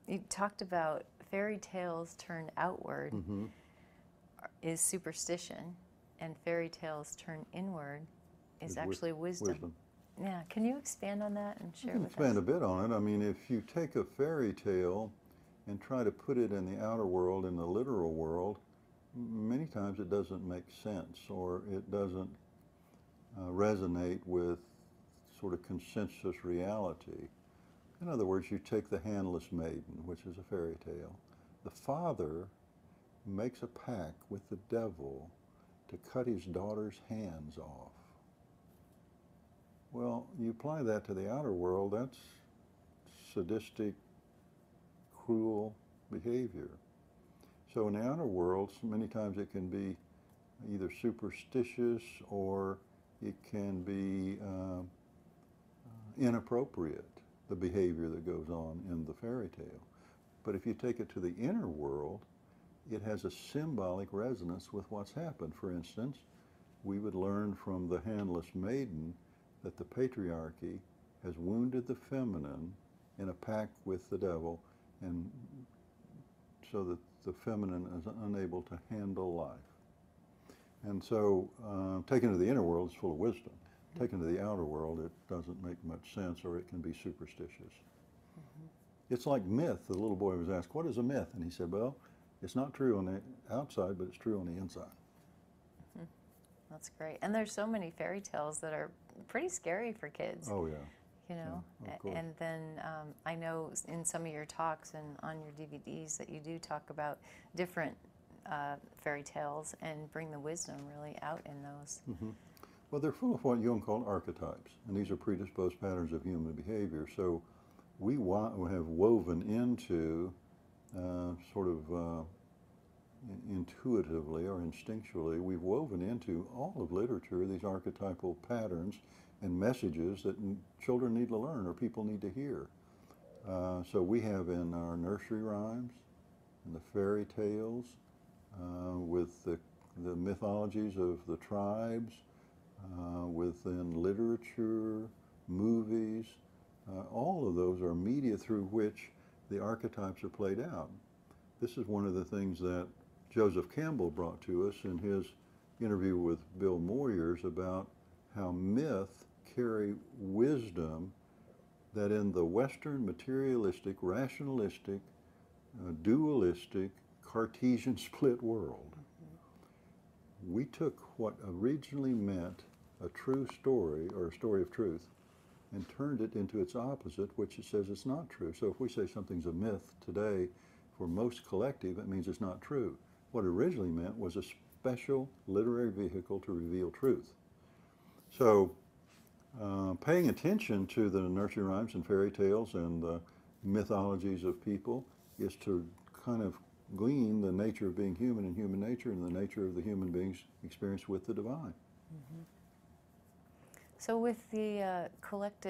You talked about fairy tales turned outward is superstition, and fairy tales turned inward is actually wisdom. Yeah, can you expand on that and share with us? Expand a bit on it. I mean, if you take a fairy tale and try to put it in the outer world, in the literal world, many times it doesn't make sense, or it doesn't resonate with sort of consensus reality. In other words, you take the handless maiden, which is a fairy tale. The father makes a pact with the devil to cut his daughter's hands off. Well, you apply that to the outer world, that's sadistic, cruel behavior. So in the outer world, many times it can be either superstitious or it can be inappropriate, the behavior that goes on in the fairy tale. But if you take it to the inner world, it has a symbolic resonance with what's happened. For instance, we would learn from the handless maiden that the patriarchy has wounded the feminine in a pact with the devil, and so that the feminine is unable to handle life. And so taken to the inner world is full of wisdom. Taken to the outer world, it doesn't make much sense, or it can be superstitious. It's like myth. The little boy was asked, what is a myth? And he said, well, it's not true on the outside, but it's true on the inside. That's great. And there's so many fairy tales that are pretty scary for kids. Oh, yeah. You know, yeah, of course. And then I know in some of your talks and on your DVDs that you do talk about different fairy tales and bring the wisdom really out in those. Well, they're full of what Jung called archetypes, and these are predisposed patterns of human behavior. So we have woven into sort of intuitively or instinctually, we've woven into all of literature these archetypal patterns and messages that children need to learn or people need to hear. So we have in our nursery rhymes, and the fairy tales, with the mythologies of the tribes, within literature, movies, all of those are media through which the archetypes are played out. This is one of the things that Joseph Campbell brought to us in his interview with Bill Moyers about how myth carry wisdom that in the Western materialistic, rationalistic, dualistic, Cartesian split world, we took what originally meant a true story or a story of truth and turned it into its opposite, which it says it's not true. So if we say something's a myth today, for most collective, it means it's not true. What it originally meant was a special literary vehicle to reveal truth. So paying attention to the nursery rhymes and fairy tales and the mythologies of people is to kind of glean the nature of being human and human nature and the nature of the human being's experience with the divine. So with the collective